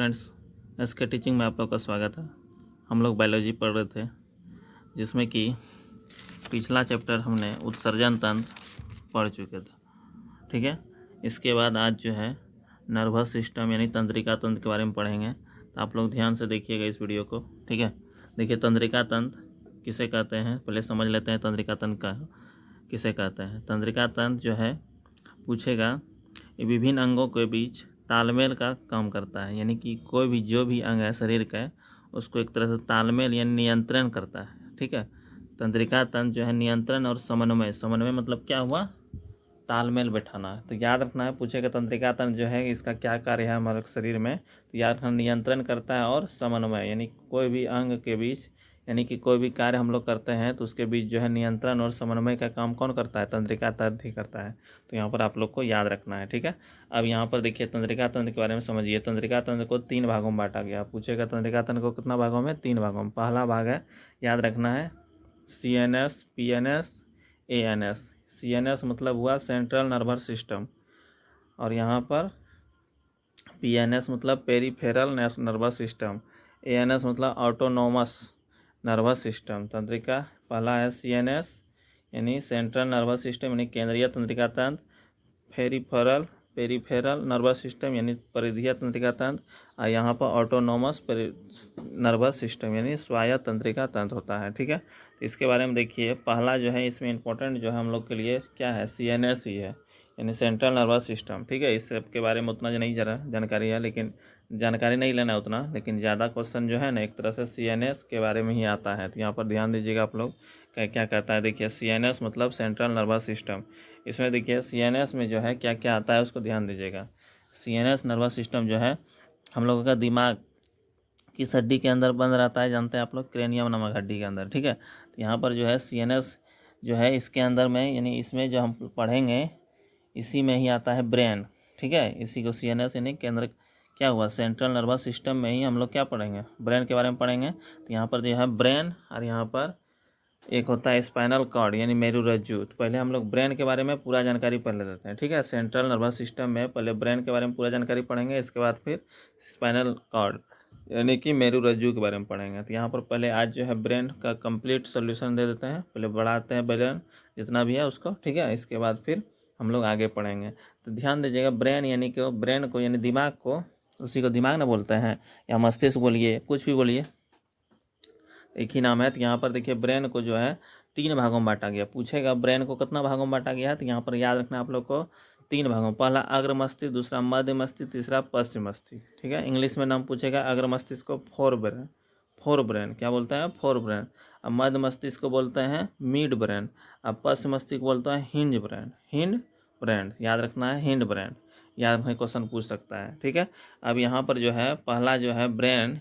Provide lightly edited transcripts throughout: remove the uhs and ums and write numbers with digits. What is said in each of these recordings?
Friends, इसके teaching में आप लोग का स्वागत है। हम लोग बायोलॉजी पढ़ रहे थे, जिसमें कि पिछला चैप्टर हमने उत्सर्जन तंत्र पढ़ चुके थे। ठीक है, इसके बाद आज जो है नर्वस सिस्टम यानी तंत्रिका तंत्र के बारे में पढ़ेंगे। तो आप लोग ध्यान से देखिएगा इस वीडियो को। ठीक है, देखिए तंत्रिका तंत्र किसे कहते हैं, पहले समझ लेते हैं तंत्रिका तंत्र का किसे कहते हैं। तंत्रिका तंत्र जो है पूछेगा, ये विभिन्न अंगों के बीच तालमेल का काम करता है, यानी कि कोई भी जो भी अंग है शरीर का उसको एक तरह से तालमेल यानी नियंत्रण करता है। ठीक है, तंत्रिका तंत्र जो है नियंत्रण और समन्वय, समन्वय मतलब क्या हुआ, तालमेल बैठाना है। तो याद रखना है, पूछेगा तंत्रिका तंत्र जो है इसका क्या कार्य है हमारे शरीर में। तो याद रखना, नियंत्रण करता है और समन्वय, यानी कोई भी अंग के बीच, यानी कि कोई भी कार्य हम लोग करते हैं तो उसके बीच जो है नियंत्रण और समन्वय का काम कौन करता है, तंत्रिका तंत्र ही करता है। तो यहाँ पर आप लोग को याद रखना है। ठीक है, अब यहाँ पर देखिए तंत्रिका तंत्र के बारे में समझिए। तंत्रिका तंत्र को 3 भागों में बांटा गया। पूछेगा तंत्रिका तंत्र को कितना भागों में, 3 भागों में। पहला भाग है, याद रखना है, CNS, PNS, ANS। CNS मतलब हुआ सेंट्रल नर्वस सिस्टम, और यहाँ पर PNS मतलब पेरीफेरल नर्वस सिस्टम, ANS मतलब ऑटोनोमस नर्वस सिस्टम। तंत्रिका पहला है CNS यानी सेंट्रल नर्वस सिस्टम यानी केंद्रीय तंत्रिका तंत्र, पेरीफेरल नर्वस सिस्टम यानी परिधीय तंत्रिका तंत्र, और यहाँ पर ऑटोनोमस नर्वस सिस्टम यानी स्वायत्त तंत्रिका तंत्र होता है। ठीक है, इसके बारे में देखिए, पहला जो है इसमें इंपॉर्टेंट जो है हम लोग के लिए क्या है, CNS ही है, यानी सेंट्रल नर्वस सिस्टम। ठीक है, इस सब के बारे में उतना नहीं जानकारी है, लेकिन जानकारी नहीं लेना उतना, लेकिन ज़्यादा क्वेश्चन जो है ना एक तरह से CNS के बारे में ही आता है। तो यहाँ पर ध्यान दीजिएगा आप लोग, क्या कहता है। देखिए CNS मतलब सेंट्रल नर्वस सिस्टम। इसमें देखिए CNS में जो है क्या क्या आता है उसको ध्यान दीजिएगा। CNS नर्वस सिस्टम जो है हम लोगों का दिमाग किस हड्डी के अंदर बंद रहता है, जानते हैं आप लोग, क्रेनियम नामक हड्डी के अंदर। ठीक है, तो यहाँ पर जो है CNS जो है इसके अंदर में, यानी इसमें जो हम पढ़ेंगे इसी में ही आता है ब्रेन। ठीक है, इसी को CNS यानी केंद्र क्या हुआ, सेंट्रल नर्वस सिस्टम में ही हम लोग क्या पढ़ेंगे, ब्रेन के बारे में पढ़ेंगे। तो यहाँ पर जो है ब्रेन, और यहाँ पर एक होता है स्पाइनल कॉर्ड यानी मेरुरज्जु। तो पहले हम लोग ब्रेन के बारे में पूरा जानकारी पढ़ लेते हैं। ठीक है, सेंट्रल नर्वस सिस्टम में पहले ब्रेन के बारे में पूरा जानकारी पढ़ेंगे, इसके बाद फिर स्पाइनल कॉर्ड यानी कि मेरुरज्जु के बारे में पढ़ेंगे। तो यहाँ पर पहले आज जो है ब्रेन का कंप्लीट सोल्यूशन दे देते हैं, पहले बढ़ाते हैं ब्रेन जितना भी है उसको। ठीक है, इसके बाद फिर हम लोग आगे पढ़ेंगे। तो ध्यान दीजिएगा, ब्रेन यानी कि ब्रेन को यानी दिमाग को, उसी को दिमाग ना बोलते हैं, या मस्तिष्क बोलिए, कुछ भी बोलिए, एक ही नाम है। तो यहाँ पर देखिए ब्रेन को जो है 3 भागों में बांटा गया। पूछेगा ब्रेन को कितना भागों में बांटा गया है, तो यहाँ पर याद रखना आप लोग को 3 भागों, पहला अग्र मस्तिष्क, दूसरा मध्य मस्तिष्क, तीसरा पश्चिम मस्तिष्क। ठीक है, इंग्लिश में नाम पूछेगा, अग्र मस्तिष्क को फोर ब्रेन क्या बोलते हैं, फोर ब्रेन। अब मध्य मस्तिष्क को बोलते हैं मिड ब्रेन, अब पश्चिम मस्तिष्क बोलते हैं हिंड ब्रेन। याद रखना है, हिंड ब्रेन, याद रखना, क्वेश्चन पूछ सकता है। ठीक है, अब यहाँ पर जो है पहला जो है ब्रेन,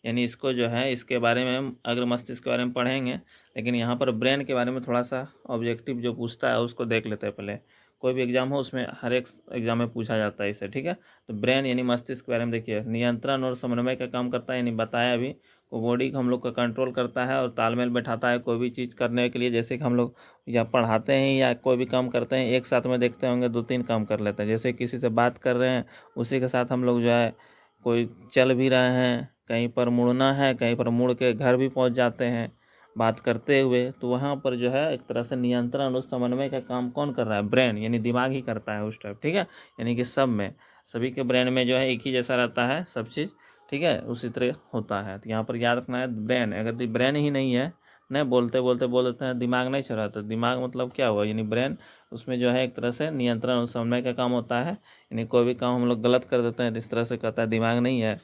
यानी इसको जो है इसके बारे में हम अग्र मस्तिष्क के बारे में पढ़ेंगे, लेकिन यहाँ पर ब्रेन के बारे में थोड़ा सा ऑब्जेक्टिव जो पूछता है उसको देख लेते हैं पहले। कोई भी एग्जाम हो उसमें हर एक एग्जाम में पूछा जाता है इसे। ठीक है, तो ब्रेन यानी मस्तिष्क के बारे में देखिए, नियंत्रण और समन्वय का काम करता है, यानी बताया अभी, वो बॉडी को हम लोग का कंट्रोल करता है और तालमेल बैठाता है कोई भी चीज़ करने के लिए। जैसे कि हम लोग या पढ़ाते हैं या कोई भी काम करते हैं, एक साथ में देखते होंगे 2-3 काम कर लेते हैं। जैसे किसी से बात कर रहे हैं, उसी के साथ हम लोग जो है कोई चल भी रहे हैं, कहीं पर मुड़ना है, कहीं पर मुड़ के घर भी पहुंच जाते हैं बात करते हुए। तो वहाँ पर जो है एक तरह से नियंत्रण और समन्वय का काम कौन कर रहा है, ब्रेन यानी दिमाग ही करता है उस टाइप। ठीक है, यानी कि सब में, सभी के ब्रेन में जो है एक ही जैसा रहता है सब चीज़। ठीक है, उसी तरह होता है। तो यहाँ पर याद रखना है, ब्रेन, अगर ब्रेन ही नहीं है, नहीं बोलते बोल देते हैं दिमाग नहीं चल रहा, तो दिमाग मतलब क्या हुआ, यानी ब्रेन, उसमें जो है एक तरह से नियंत्रण और समन्वय का काम होता है। यानी कोई भी काम हम लोग गलत कर देते हैं तो इस तरह से कहता है दिमाग नहीं है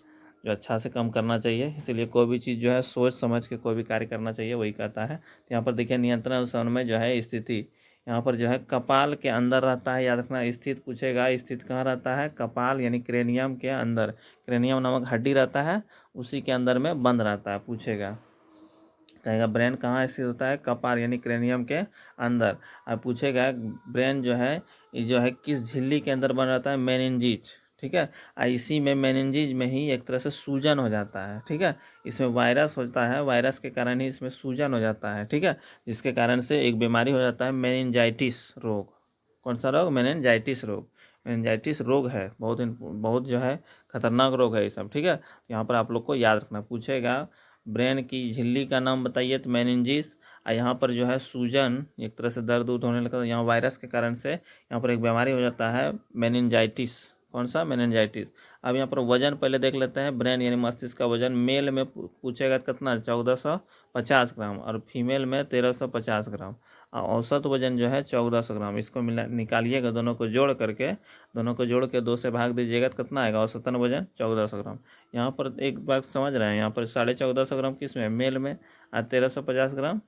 जो अच्छा से काम करना चाहिए, इसीलिए कोई भी चीज़ जो है सोच समझ के कोई भी कार्य करना चाहिए, वही कहता है। तो यहाँ पर देखिए नियंत्रण और समन्वय जो है स्थिति, यहाँ पर जो है कपाल के अंदर रहता है। याद रखना, स्थित पूछेगा, स्थित कहाँ रहता है, कपाल यानी क्रेनियम के अंदर, क्रेनियम नामक हड्डी रहता है, उसी के अंदर में बंद रहता है। पूछेगा, कहेगा ब्रेन कहाँ स्थित होता है, कपाल यानी क्रेनियम के अंदर। अब पूछेगा ब्रेन जो है ये जो है किस झिल्ली के अंदर बन रहता है, मेनिंजेस। ठीक है, इसी में मेनिंजेस में ही एक तरह से सूजन हो जाता है। ठीक है, इसमें वायरस होता है, वायरस के कारण ही इसमें सूजन हो जाता है। ठीक है, जिसके कारण से एक बीमारी हो जाता है मेनिंजाइटिस रोग। कौन सा रोग, मेनिंजाइटिस रोग। मेनिंजाइटिस रोग है, बहुत जो है खतरनाक रोग है ये सब, ठीक है। यहाँ पर आप लोग को याद रखना, पूछेगा ब्रेन की झिल्ली का नाम बताइए तो मेनिंजिस। और यहाँ पर जो है सूजन, एक तरह से दर्द होने लगता है, यहाँ वायरस के कारण से यहाँ पर एक बीमारी हो जाता है मेनिंजाइटिस। कौन सा? मेनिंजाइटिस। अब यहाँ पर वजन पहले देख लेते हैं। ब्रेन यानी मस्तिष्क का वजन मेल में पूछेगा कितना? 1450 ग्राम, और फीमेल में 1350 ग्राम। औसत वजन जो है 1400 ग्राम। इसको मिला निकालिएगा, दोनों को जोड़ के 2 से भाग दीजिएगा तो कितना आएगा? औसतन वजन 1400 ग्राम। यहाँ पर एक बात समझ रहे हैं, यहाँ पर 1450 ग्राम किस में? मेल में। और 1350 ग्राम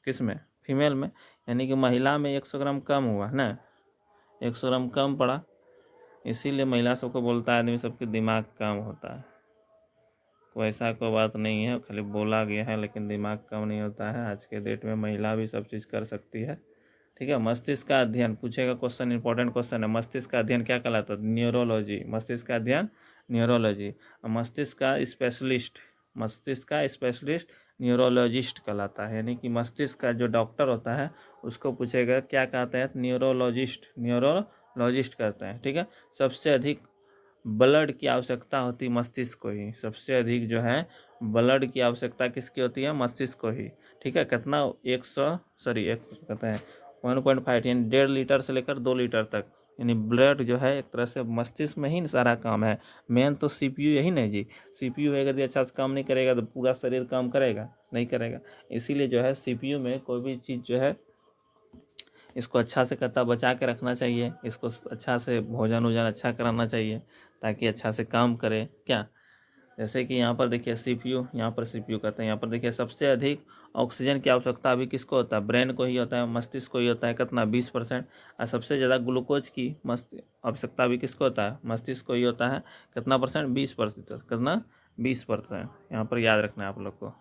किस में? फीमेल में। यानी कि महिला में 100 ग्राम कम हुआ है ना, 100 ग्राम कम पड़ा। इसीलिए महिला सबको बोलता है आदमी सबके दिमाग कम होता है। वैसा कोई बात नहीं है, खाली बोला गया है, लेकिन दिमाग कम नहीं होता है। आज के डेट में महिला भी सब चीज़ कर सकती है, ठीक है। मस्तिष्क का अध्ययन पूछेगा, क्वेश्चन इंपॉर्टेंट क्वेश्चन है। मस्तिष्क का अध्ययन क्या कहलाता है? न्यूरोलॉजी। मस्तिष्क का अध्ययन न्यूरोलॉजी। मस्तिष्क का स्पेशलिस्ट न्यूरोलॉजिस्ट कहलाता है। यानी कि मस्तिष्क का जो डॉक्टर होता है उसको पूछेगा क्या कहते हैं? न्यूरोलॉजिस्ट कहते हैं, ठीक है। सबसे अधिक ब्लड की आवश्यकता होती है मस्तिष्क को ही। सबसे अधिक जो है ब्लड की आवश्यकता किसकी होती है? मस्तिष्क को ही, ठीक है। कितना? 1.5 यानी 1.5 लीटर से लेकर 2 लीटर तक, यानी ब्लड जो है एक तरह से मस्तिष्क में ही सारा काम है। मेन तो सीपीयू यही नहीं जी। सीपीयू अगर अच्छा से काम नहीं करेगा तो पूरा शरीर काम करेगा? नहीं करेगा। इसीलिए जो है सीपीयू में कोई भी चीज़ जो है इसको अच्छा से बचा के रखना चाहिए। इसको अच्छा से भोजन अच्छा कराना चाहिए ताकि अच्छा से काम करे। क्या? जैसे कि यहाँ पर देखिए सीपीयू, यहाँ पर सीपीयू कहते हैं। यहाँ पर देखिए सबसे अधिक ऑक्सीजन की आवश्यकता अभी किसको होता है? ब्रेन को ही होता है, मस्तिष्क को ही होता है। कितना? 20%। और सबसे ज़्यादा ग्लूकोज की आवश्यकता भी किसको होता है? मस्तिष्क को ही होता है। कितना परसेंट? 20%। कितना? 20%। यहाँ पर याद रखना है आप लोग को।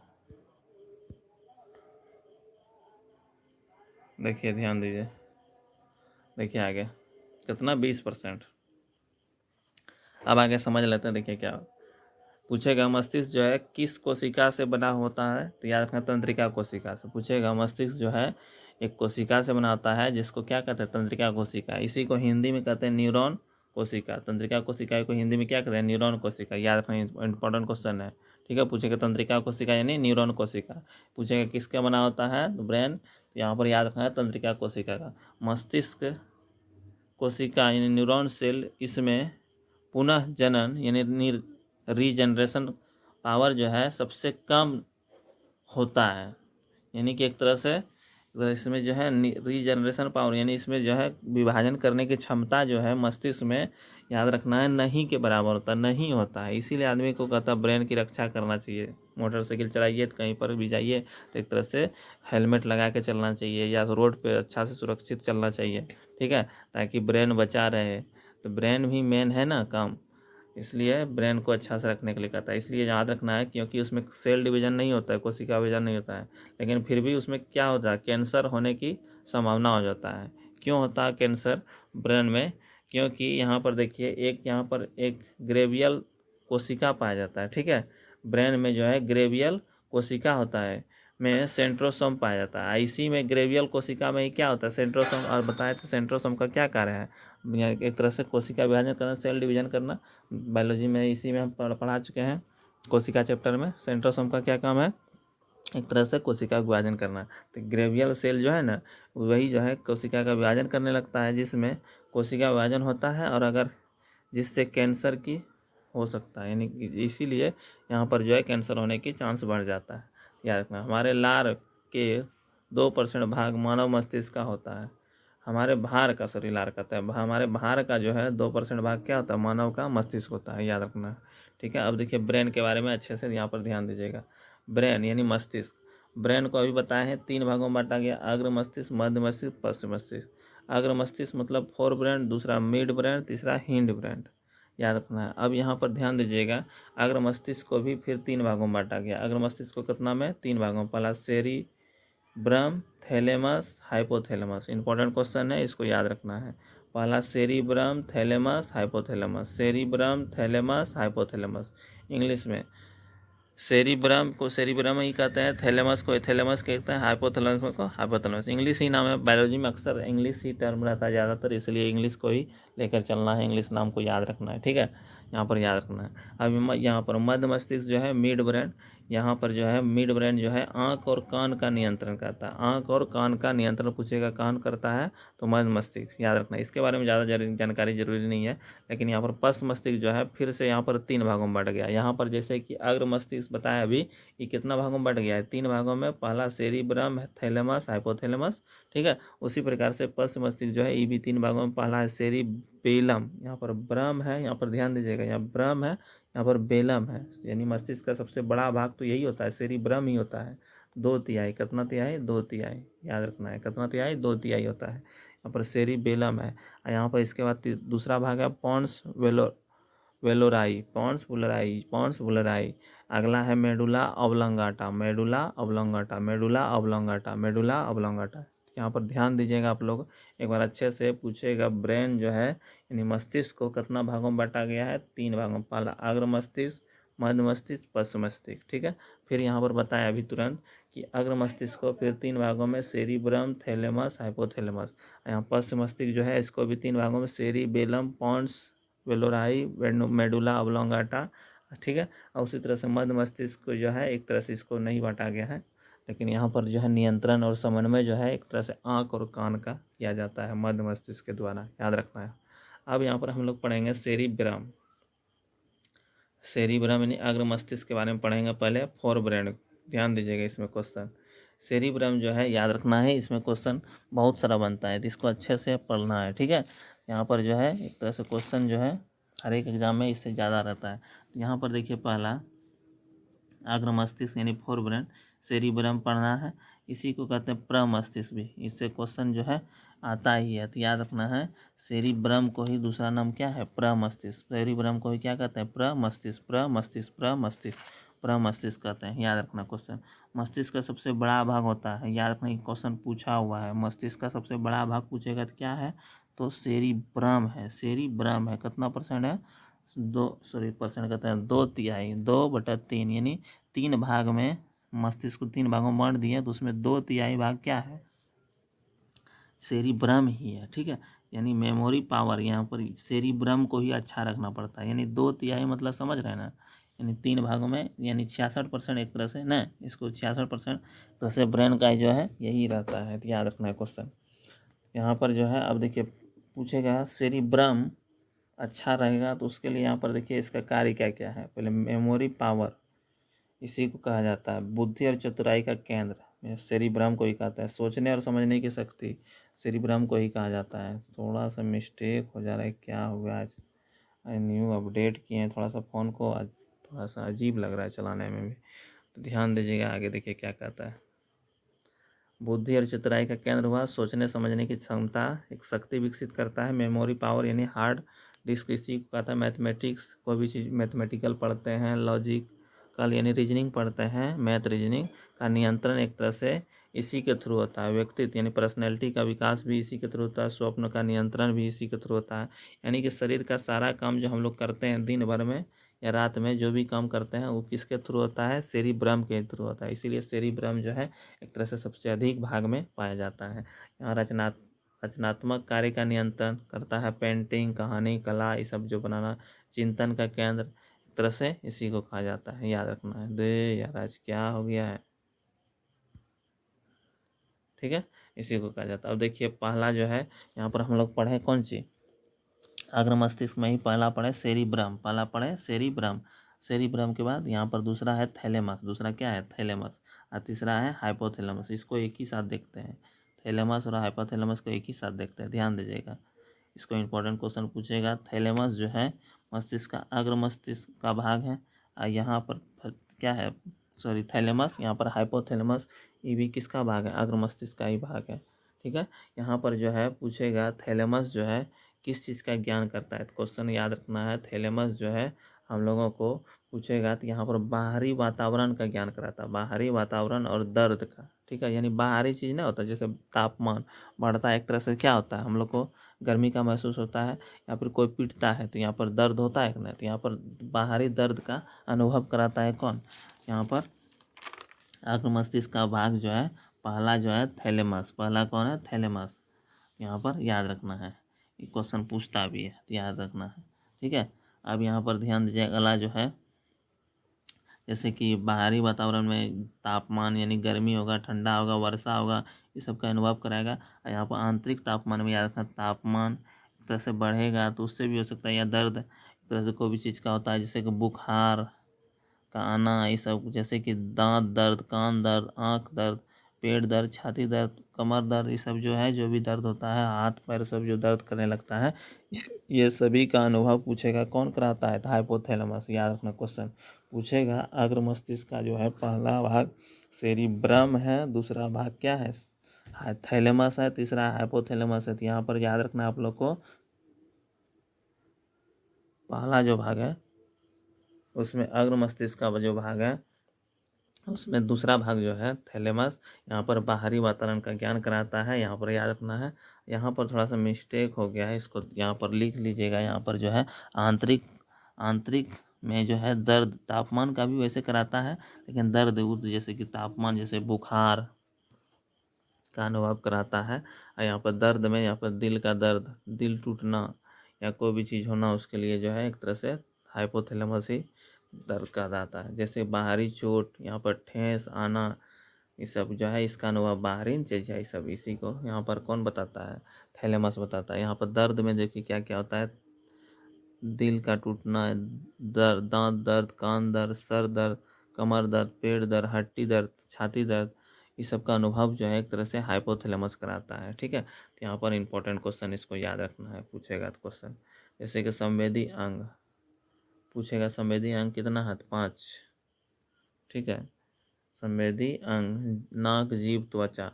देखिए, ध्यान दीजिए, देखिए आगे कितना? 20%। अब आगे समझ लेते हैं। देखिए क्या पूछेगा, मस्तिष्क जो है किस कोशिका से बना होता है? तो याद रखना, तंत्रिका कोशिका से। पूछेगा मस्तिष्क जो है एक कोशिका से बना होता है जिसको क्या कहते हैं? तंत्रिका कोशिका। इसी को हिंदी में कहते हैं न्यूरॉन कोशिका। तंत्रिका कोशिका को हिंदी में क्या कहते हैं? न्यूरॉन कोशिका। याद रखना, इंपॉर्टेंट क्वेश्चन है, ठीक है। पूछेगा तंत्रिका कोशिका यानी न्यूरॉन कोशिका। पूछेगा किसका बना होता है? तो ब्रेन। यहाँ पर याद रखना है तंत्रिका कोशिका का। मस्तिष्क कोशिका यानी न्यूरॉन सेल, इसमें पुनः जनन यानी रीजनरेशन पावर जो है सबसे कम होता है। यानी कि एक तरह से इसमें जो है रीजनरेशन पावर यानी इसमें जो है विभाजन करने की क्षमता जो है मस्तिष्क में, याद रखना है, नहीं के बराबर होता, नहीं होता है। इसीलिए आदमी को कहता है ब्रेन की रक्षा करना चाहिए। मोटरसाइकिल चलाइए तो कहीं पर भी जाइए तो एक तरह से हेलमेट लगा के चलना चाहिए, या रोड पे अच्छा से सुरक्षित चलना चाहिए, ठीक है, ताकि ब्रेन बचा रहे। तो ब्रेन भी मेन है ना काम, इसलिए ब्रेन को अच्छा से रखने के लिए कहता है। इसलिए याद रखना है, क्योंकि उसमें सेल डिवीजन नहीं होता है, कोशिका विभाजन नहीं होता है, लेकिन फिर भी उसमें क्या होता है? कैंसर होने की संभावना हो जाता है। क्यों होता है कैंसर ब्रेन में? क्योंकि यहाँ पर देखिए यहाँ पर एक ग्रेवियल कोशिका पाया जाता है, ठीक है। ब्रेन में जो है ग्रेवियल कोशिका होता है, में सेंट्रोसोम पाया जाता है। इसी में ग्रेवियल कोशिका में ही क्या होता है? सेंट्रोसोम। और बताए तो सेंट्रोसोम का क्या कार्य है? एक तरह से कोशिका विभाजन करना, सेल डिवीजन करना। बायोलॉजी में इसी में हम पढ़ा चुके हैं, कोशिका चैप्टर में। सेंट्रोसोम का क्या काम है? एक तरह से कोशिका का विभाजन करना। तो ग्रेवियल सेल जो है ना, वही जो है कोशिका का विभाजन करने लगता है, जिसमें कोशिका विभाजन होता है, और अगर जिससे कैंसर की हो सकता है, यानी इसीलिए यहाँ पर जो है कैंसर होने की चांस बढ़ जाता है। याद रखना, हमारे लार के 2% भाग मानव मस्तिष्क का होता है। हमारे भार का, सॉरी लार कहता है, हमारे भार का जो है 2% भाग क्या होता है? मानव का मस्तिष्क होता है, याद रखना, ठीक है। अब देखिए ब्रेन के बारे में अच्छे से यहाँ पर ध्यान दीजिएगा। ब्रेन यानी मस्तिष्क, ब्रेन को अभी बताया है 3 भागों में बांटा गया, अग्र मस्तिष्क, मध्य मस्तिष्क, पश्चिम मस्तिष्क। अग्र मस्तिष्क मतलब फोर ब्रेन, दूसरा मिड ब्रेन, तीसरा हिंड ब्रेन, याद रखना है। अब यहाँ पर ध्यान दीजिएगा, अग्र मस्तिष्क को भी फिर 3 भागों में बांटा गया। अग्र मस्तिष्क को कितना में? 3 भागों। पहला cerebrum, thalamus, hypothalamus. Important question है, इसको याद रखना है। पहला cerebrum, thalamus, hypothalamus. Cerebrum, thalamus, hypothalamus. English में सेरिब्रम ही कहते हैं, थैलेमस को थैलेमस कहते हैं, हाइपोथैलेमस को हाइपोथैलेमस। इंग्लिश ही नाम है, बायोलॉजी में अक्सर इंग्लिश ही टर्म रहता है ज़्यादातर, इसलिए इंग्लिश को ही लेकर चलना है, इंग्लिश नाम को याद रखना है, ठीक है, यहाँ पर याद रखना है। अब यहाँ पर मध्य मस्तिष्क जो है मिड ब्रेन, यहाँ पर जो है मिड ब्रेन जो है आँख और कान का नियंत्रण करता है, आँख और कान का नियंत्रण पूछेगा, कान करता है तो मध्य मस्तिष्क याद रखना है। इसके बारे में ज़्यादा जानकारी जरूरी नहीं है, लेकिन यहाँ पर पश्च मस्तिष्क जो है फिर से यहाँ पर 3 भागों में बढ़ गया। यहाँ पर जैसे कि अग्र मस्तिष्क बताया अभी, ये कितना भागों में बढ़ गया है, 3 भागों में। पहला सेरिब्रम, थैलेमस, हाइपोथैलेमस, ठीक है। उसी प्रकार से पश्च मस्तिष्क जो है ये भी 3 भागों में। पहला है सेरिबेलम, यहाँ पर ब्रम है, यहाँ पर ध्यान दीजिएगा, यहाँ ब्रम है, यहाँ पर बेलम है, यानी मस्तिष्क का सबसे बड़ा भाग तो यही होता है, सेरिब्रम ही होता है। 2/3, कितना तिहाई, 2/3 याद रखना है, कितना तिहाई, 2/3 होता है। यहाँ पर सेरिबेलम है, और यहाँ पर इसके बाद दूसरा भाग है पॉन्स वेलोराई, पॉन्स वुलराई। अगला है मेडुला ऑब्लोंगाटा, यहाँ पर ध्यान दीजिएगा आप लोग, एक बार अच्छे से पूछेगा। ब्रेन जो है यानी मस्तिष्क को कितना भागों में बांटा गया है, 3 भागों में। पहला अग्र मस्तिष्क, मध्य मस्तिष्क, पश्च मस्तिष्क, ठीक है। फिर यहाँ पर बताया अभी तुरंत कि अग्र मस्तिष्क को फिर 3 भागों में, सेरिब्रम, थैलेमस, हाइपोथैलेमस। यहाँ पश्च मस्तिष्क जो है इसको भी 3 भागों में, सेरिबेलम, पॉन्स वेलोराई, मेडुला ऑब्लोंगाटा, ठीक है। और उसी तरह से मध्य मस्तिष्क को जो है एक तरह से इसको नहीं बांटा गया है, लेकिन यहाँ पर जो है नियंत्रण और समन्वय जो है एक तरह से आँख और कान का किया जाता है मध्य मस्तिष्क के द्वारा, याद रखना है। अब यहाँ पर हम लोग पढ़ेंगे सेरिब्रम यानी अग्र मस्तिष्क के बारे में पढ़ेंगे। पहले फोर ब्रेन, ध्यान दीजिएगा इसमें क्वेश्चन। सेरिब्रम जो है याद रखना है, इसमें क्वेश्चन बहुत सारा बनता है, तो इसको अच्छे से पढ़ना है, ठीक है। यहाँ पर जो है एक तरह से क्वेश्चन जो है हर एक एग्जाम में इससे ज़्यादा रहता है। यहाँ पर देखिए, पहला अग्र मस्तिष्क यानी फोर ब्रेन, सेरिब्रम पढ़ना है, इसी को कहते हैं प्रमस्तिष्क भी, इससे क्वेश्चन जो है आता ही है, तो याद रखना है। सेरिब्रम को ही दूसरा नाम क्या है, प्रमस्तिष्क। सेरिब्रम को ही क्या कहते हैं, प्रमस्तिष्क कहते हैं, याद रखना क्वेश्चन। मस्तिष्क का सबसे बड़ा भाग होता है, याद रखना, क्वेश्चन पूछा हुआ है, मस्तिष्क का सबसे बड़ा भाग पूछेगा तो क्या है, तो सेरिब्रम है, कितना परसेंट है, 2% कहते हैं, 2/3, 2/3, यानी 3 भाग में, मस्तिष्क को 3 भागों में बांट दिए, तो उसमें 2/3 भाग क्या है, सेरिब्रम ही है, ठीक है। यानी मेमोरी पावर, यहाँ पर सेरिब्रम को ही अच्छा रखना पड़ता है, यानी 2/3 मतलब समझ रहे हैं ना, यानी 3 भागों में, यानी 66% एक तरह से ना, इसको 66% तरह से ब्रेन का जो है यही रहता है, तो याद रखना है क्वेश्चन। यहाँ पर जो है अब देखिए पूछेगा सेरिब्रम अच्छा रहेगा, तो उसके लिए यहाँ पर देखिए इसका कार्य क्या क्या है। पहले मेमोरी पावर, इसी को कहा जाता है बुद्धि और चतुराई का केंद्र, सेरिब्रम को ही कहता है। सोचने और समझने की शक्ति, सेरिब्रम को ही कहा जाता है। थोड़ा सा मिस्टेक हो जा रहा है, क्या हो गया आज, न्यू अपडेट किए हैं, थोड़ा सा फ़ोन को आज थोड़ा सा अजीब लग रहा है चलाने में भी, तो ध्यान दीजिएगा। आगे देखिए क्या कहता है, बुद्धि और चतुराई का केंद्र हुआ, सोचने समझने की क्षमता, एक शक्ति विकसित करता है। मेमोरी पावर यानी हार्ड डिस्क, इसी को कहता है। मैथमेटिक्स, कोई भी चीज़ मैथमेटिकल पढ़ते हैं, लॉजिकल यानी रीजनिंग पढ़ते हैं, मैथ रीजनिंग का नियंत्रण एक तरह से इसी के थ्रू होता है। व्यक्तित्व यानी पर्सनैलिटी का विकास भी इसी के थ्रू होता है। स्वप्न का नियंत्रण भी इसी के थ्रू होता है। यानी कि शरीर का सारा काम जो हम लोग करते हैं दिन भर में या रात में जो भी काम करते हैं वो किसके थ्रू होता है, सेरिब्रम के थ्रू होता है। इसीलिए सेरिब्रम जो है एक तरह से सबसे अधिक भाग में पाया जाता है। यहाँ रचनात्मक कार्य का नियंत्रण करता है, पेंटिंग, कहानी, कला, ये सब जो बनाना। चिंतन का केंद्र एक तरह से इसी को कहा जाता है, याद रखना है। दे यार आज क्या हो गया है, ठीक है, इसी को कहा जाता है। अब देखिए पहला जो है यहाँ पर हम लोग पढ़े कौन सी, अग्र मस्तिष्क में ही पहला पढ़े सेरिब्रम, पहला पढ़े सेरिब्रम। सेरिब्रम के बाद यहाँ पर दूसरा है थैलेमस, दूसरा क्या है थैलेमस, और तीसरा है हाइपोथैलेमस। इसको एक ही साथ देखते हैं, थैलेमस और हाइपोथैलेमस को एक ही साथ देखते हैं, ध्यान दीजिएगा, इसको इंपॉर्टेंट क्वेश्चन पूछेगा। थैलेमस जो है मस्तिष्क का अग्र मस्तिष्क का भाग है, और यहाँ पर क्या है, सॉरी थैलेमस, यहाँ पर हाइपोथैलेमस, ये भी किसका भाग है, अग्र मस्तिष्क का ही भाग है, ठीक है। यहाँ पर जो है पूछेगा थैलेमस जो है किस चीज़ का ज्ञान करता है, तो क्वेश्चन याद रखना है। थैलेमस जो है हम लोगों को पूछेगा तो यहाँ पर बाहरी वातावरण का ज्ञान कराता है, बाहरी वातावरण और दर्द का, ठीक है। यानी बाहरी चीज़ ना होता, जैसे तापमान बढ़ता है एक तरह से क्या होता है, हम लोग को गर्मी का महसूस होता है, या फिर कोई पीटता है तो यहाँ पर दर्द होता है कि नहीं, तो यहाँ पर बाहरी दर्द का अनुभव कराता है कौन, यहाँ पर अग्र मस्तिष्क का भाग जो है पहला जो है थैलेमस, पहला कौन है थैलेमस, यहाँ पर याद रखना है, ये क्वेश्चन पूछता भी है तो याद रखना है, ठीक है। अब यहाँ पर ध्यान दीजिए, अगला जो है जैसे कि बाहरी वातावरण में तापमान यानी गर्मी होगा, ठंडा होगा, वर्षा होगा, ये सब का अनुभव कराएगा। और यहाँ पर आंतरिक तापमान में याद रखना, तापमान एक तरह से बढ़ेगा तो उससे भी हो सकता है, या दर्द एक तरह से कोई भी चीज़ का होता है, जैसे कि बुखार का आना, ये सब जैसे कि दांत दर्द, कान दर्द, आँख दर्द, पेट दर्द, छाती दर्द, कमर दर्द, ये सब जो है जो भी दर्द होता है, हाथ पैर सब जो दर्द करने लगता है, ये सभी का अनुभव पूछेगा। कौन कराता है? हाइपोथैलेमस। याद रखना क्वेश्चन पूछेगा। अग्र मस्तिष्क का जो है पहला भाग सेरिब्रम है, दूसरा भाग क्या है थैलेमस है, तीसरा हाइपोथैलेमस है। तो यहाँ पर याद रखना आप लोग को, पहला जो भाग है उसमें अग्र मस्तिष्क का जो भाग है उसमें दूसरा भाग जो है थैलेमस, यहाँ पर बाहरी वातावरण का ज्ञान कराता है, यहाँ पर याद रखना है। यहाँ पर थोड़ा सा मिस्टेक हो गया है, इसको यहाँ पर लिख लीजिएगा। यहाँ पर जो है आंतरिक में जो है दर्द, तापमान का भी वैसे कराता है, लेकिन दर्द उर्द जैसे कि तापमान, जैसे बुखार का अनुभव कराता है। और यहाँ पर दर्द में, यहाँ पर दिल का दर्द, दिल टूटना या कोई भी चीज़ होना, उसके लिए जो है एक तरह से हाइपोथैलेमस ही दर्द का दाता है। जैसे बाहरी चोट, यहाँ पर ठेस आना, ये सब जो है इसका अनुभव बाहरी चीज है, सब इसी को यहाँ पर कौन बताता है? थैलेमस बताता है। यहाँ पर दर्द में देखिए क्या क्या होता है, दिल का टूटना, दर्द, दांत दर्द, कान दर्द, सर दर्द, कमर दर्द, पेट दर्द, हड्डी दर्द, छाती दर्द, इस सब का अनुभव जो है एक तरह से हाइपोथैलेमस कराता है, ठीक है। तो यहाँ पर इंपॉर्टेंट क्वेश्चन, इसको याद रखना है, पूछेगा क्वेश्चन। जैसे कि संवेदी अंग पूछेगा, संवेदी अंग कितना है? 5, ठीक है। संवेदी अंग नाक जीभ त्वचा,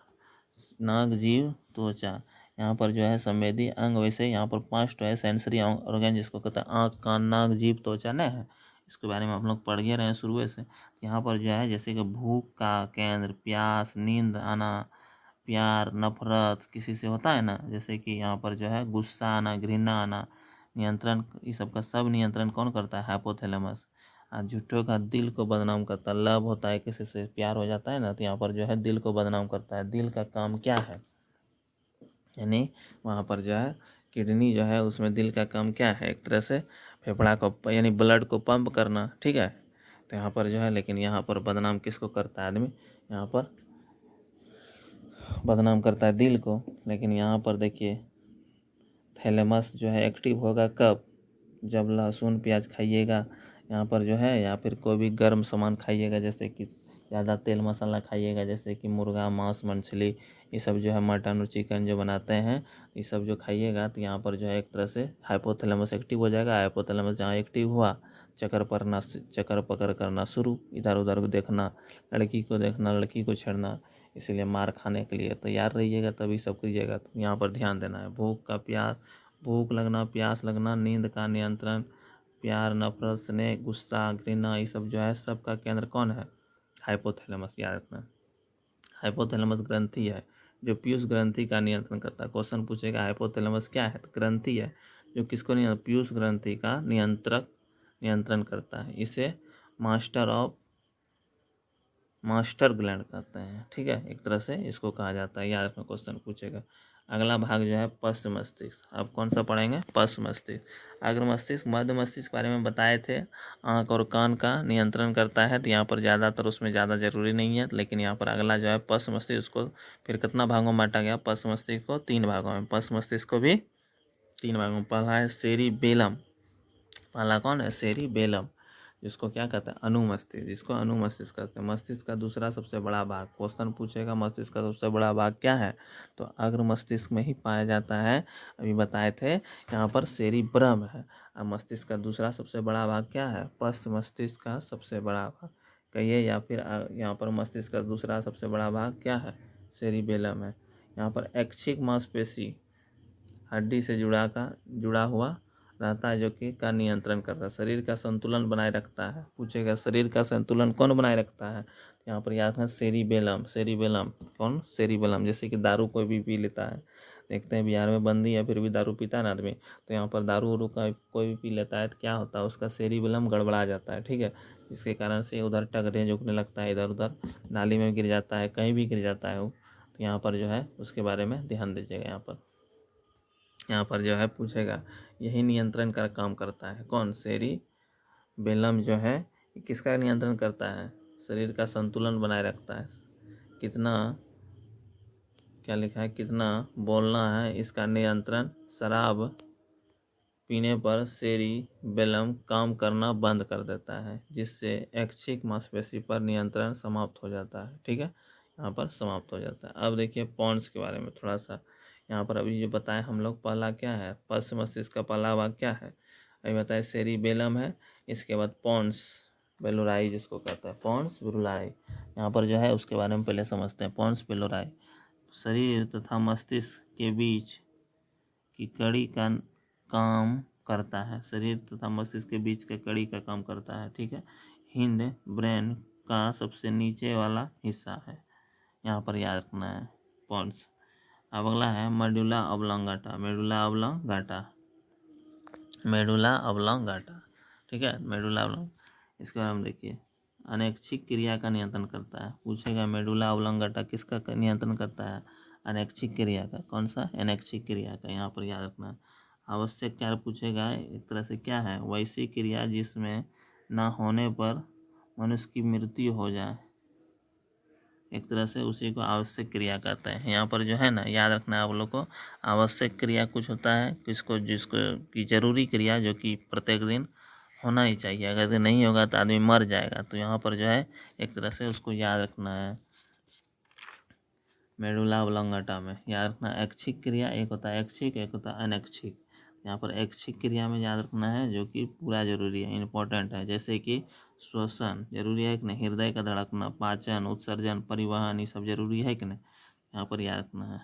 नाक जीभ त्वचा, यहाँ पर जो है संवेदी अंग, वैसे यहाँ पर 5 तो है सेंसरी ऑर्गन, जिसको कहते हैं आँख, कान, नाक, जीभ, त्वचा नहीं है, इसके बारे में आप लोग पढ़ गए रहे हैं शुरू से। यहाँ पर जो है जैसे कि भूख का केंद्र, प्यास, नींद आना, प्यार, नफरत किसी से होता है ना, जैसे कि यहाँ पर जो है गुस्सा आना, घृणा आना, नियंत्रण, ये सब का सब नियंत्रण कौन करता है? हाइपोथैलेमस। झूठों का दिल को बदनाम करता है, लव होता है, किसी से प्यार हो जाता है ना, तो यहाँ पर जो है दिल को बदनाम करता है। दिल का काम क्या है? यानी वहाँ पर जो है किडनी जो है उसमें दिल का काम क्या है? एक तरह से फेफड़ा को यानी ब्लड को पंप करना, ठीक है। तो यहाँ पर जो है, लेकिन यहाँ पर बदनाम किसको करता है आदमी? यहाँ पर बदनाम करता है दिल को। लेकिन यहाँ पर देखिए थैलेमस जो है एक्टिव होगा कब? जब लहसुन प्याज खाइएगा, यहाँ पर जो है, या फिर कोई भी गर्म सामान खाइएगा, जैसे कि ज़्यादा तेल मसाला खाइएगा, जैसे कि मुर्गा, मांस, मछली, ये सब जो है मटन और चिकन जो बनाते हैं, ये सब जो खाइएगा, तो यहाँ पर जो है एक तरह से हाइपोथैलेमस एक्टिव हो जाएगा। हाइपोथैलेमस जहाँ एक्टिव हुआ, चक्कर पकड़ करना शुरू, इधर उधर को देखना, लड़की को देखना, लड़की को छेड़ना, इसीलिए मार खाने के लिए तैयार रहिएगा, तभी सब कीजिएगा। तो यहाँ पर ध्यान देना है। भूख लगना, प्यास लगना, नींद का नियंत्रण, प्यार, नफरत, स्नेह, गुस्सा, घृणा, ये सब जो है सबका केंद्र कौन है? हाइपोथैलेमस। याद रखना, हाइपोथैलेमस ग्रंथि है जो पीयूष ग्रंथि का नियंत्रण करता है। क्वेश्चन पूछेगा हाइपोथैलेमस क्या है? तो ग्रंथि है जो किसको पीयूष ग्रंथि का नियंत्रण करता है। इसे मास्टर ग्लैंड कहते हैं, ठीक है, एक तरह से इसको कहा जाता है। याद रखना, क्वेश्चन पूछेगा। अगला भाग जो है पश्च मस्तिष्क। अब कौन सा पढ़ेंगे? पश्च मस्तिष्क। अग्र मस्तिष्क, मध्य मस्तिष्क के बारे में बताए थे, आँख और कान का नियंत्रण करता है, तो यहाँ पर ज़्यादातर उसमें ज़्यादा जरूरी नहीं है, लेकिन यहाँ पर अगला जो है पश्च मस्तिष्क को फिर कितना भागों में बांटा गया? पश्च मस्तिष्क को 3 भागों में। पश्च मस्तिष्क को भी 3 भागों में। पहला है सेरिबेलम, पहला कौन है? सेरिबेलम, जिसको क्या कहते हैं? अनुमस्तिष्क, जिसको अनुमस्तिष्क कहते हैं। मस्तिष्क का दूसरा सबसे बड़ा भाग, क्वेश्चन पूछेगा मस्तिष्क का सबसे बड़ा भाग क्या है? तो अग्र मस्तिष्क में ही पाया जाता है, अभी बताए थे। यहाँ पर सेरिब्रम है। और मस्तिष्क का दूसरा सबसे बड़ा भाग क्या है? पश्च मस्तिष्क का सबसे बड़ा भाग कहिए, या फिर यहाँ पर मस्तिष्क का दूसरा सबसे बड़ा भाग क्या है? सेरिबेलम है। यहाँ पर ऐच्छिक मांसपेशी हड्डी से जुड़ा हुआ रहता है, जो कि का नियंत्रण करता है, शरीर का संतुलन बनाए रखता है। पूछेगा शरीर का संतुलन कौन बनाए रखता है? यहाँ पर याद है सेरिबेलम। सेरिबेलम कौन? सेरिबेलम। जैसे कि दारू कोई भी पी लेता है देखते हैं बिहार में बंदी है फिर भी दारू पीता है ना आदमी, तो यहाँ पर दारू उरू का कोई भी पी लेता है तो क्या होता है, उसका सेरिबेलम गड़बड़ा जाता है, ठीक है। इसके कारण से उधर टगरे झुकने लगता है, इधर उधर नाली में गिर जाता है, कहीं भी गिर जाता है वो। तो यहाँ पर जो है उसके बारे में ध्यान दीजिएगा। यहाँ पर जो है पूछेगा, यही नियंत्रण का काम करता है कौन, सेरिबेलम जो है किसका नियंत्रण करता है, शरीर का संतुलन बनाए रखता है, कितना क्या लिखा है, कितना बोलना है इसका नियंत्रण, शराब पीने पर सेरिबेलम काम करना बंद कर देता है जिससे ऐच्छिक मांसपेशी पर नियंत्रण समाप्त हो जाता है, ठीक है, यहाँ पर समाप्त हो जाता है। अब देखिए पॉन्स के बारे में थोड़ा सा, यहाँ पर अभी जो बताएं हम लोग, पहला क्या है, पश्च मस्तिष्क का पहला भाग क्या है, अभी बताए सेरिबेलम है, इसके बाद पॉन्स बेलोराई जिसको कहते हैं, पॉन्स बेलोराई, यहाँ पर जो है उसके बारे में पहले समझते हैं। पॉन्स बेलोराई शरीर तथा मस्तिष्क के बीच की कड़ी का काम करता है, शरीर तथा मस्तिष्क के बीच के कड़ी का काम करता है, ठीक है। हिंद ब्रेन का सबसे नीचे वाला हिस्सा है, यहाँ पर याद रखना है पॉन्स। अब अगला है medulla oblongata, medulla oblongata, medulla oblongata, ठीक है, मेडुला ऑब्लोंग, इसके बारे में देखिए, अनैच्छिक क्रिया का नियंत्रण करता है, पूछेगा मेडुला ऑब्लोंगाटा किसका नियंत्रण करता है, अनैच्छिक क्रिया का, कौन सा, अनैच्छिक क्रिया का, यहाँ पर याद रखना है। आवश्यक कार्य पूछेगा, एक तरह से क्या है, वैसी क्रिया जिसमें ना होने पर मनुष्य की मृत्यु हो जाए, एक तरह से उसी को आवश्यक क्रिया कहते हैं। यहाँ पर जो है ना याद रखना है आप लोग को, आवश्यक क्रिया कुछ होता है किसको, जिसको की जरूरी क्रिया जो कि प्रत्येक दिन होना ही चाहिए, अगर ये नहीं होगा तो आदमी मर जाएगा, तो यहाँ पर जो है एक तरह से उसको याद रखना है। मेडुला ऑब्लोंगाटा में याद रखना, ऐच्छिक क्रिया एक होता है ऐच्छिक, एक होता है अनैच्छिक। यहाँ पर ऐच्छिक क्रिया में याद रखना है जो कि पूरा जरूरी है, इम्पोर्टेंट है, जैसे कि श्वसन जरूरी है कि नहीं, हृदय का धड़कना, पाचन, उत्सर्जन, परिवहन, ये सब जरूरी है कि नहीं, यहाँ पर याद रखना है।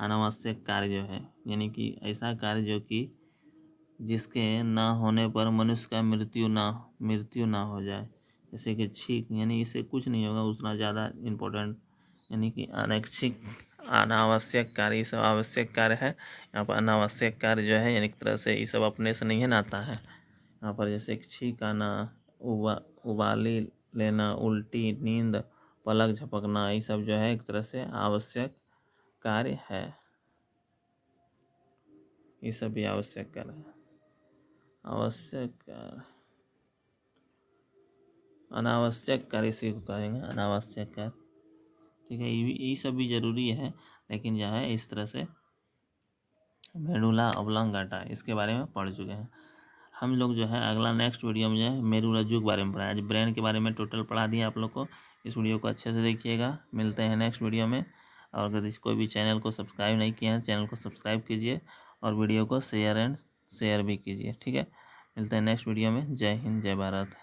अनावश्यक कार्य जो है यानी कि ऐसा कार्य जो कि जिसके ना होने पर मनुष्य का मृत्यु ना हो जाए, जैसे कि छींक, यानी इससे कुछ नहीं होगा उतना ज़्यादा इम्पोर्टेंट, यानी कि अनैच्छिक अनावश्यक कार्य, ये सब आवश्यक कार्य है। यहाँ पर अनावश्यक कार्य जो है यानी एक तरह से ये सब अपने से नहीं आता है। यहाँ पर जैसे छींक आना, उबाली लेना, उल्टी, नींद, पलक झपकना, ये सब जो है एक तरह से आवश्यक कार्य है, ये सब भी आवश्यक कार्य है। आवश्यक कार्य, अनावश्यक कार्य इसी को कहेंगे, अनावश्यक कार्य, ठीक है। ये सब भी जरूरी है, लेकिन जो है इस तरह से मेडुला ऑब्लोंगाटा इसके बारे में पढ़ चुके हैं हम लोग। जो है अगला नेक्स्ट वीडियो में जो है मेरुरज्जु के बारे में पढ़ा, आज ब्रेन के बारे में टोटल पढ़ा दिया आप लोग को। इस वीडियो को अच्छे से देखिएगा, मिलते हैं नेक्स्ट वीडियो में। और अगर कोई भी चैनल को सब्सक्राइब नहीं किया है, चैनल को सब्सक्राइब कीजिए और वीडियो को शेयर भी कीजिए, ठीक है। मिलते हैं नेक्स्ट वीडियो में। जय हिंद, जय भारत।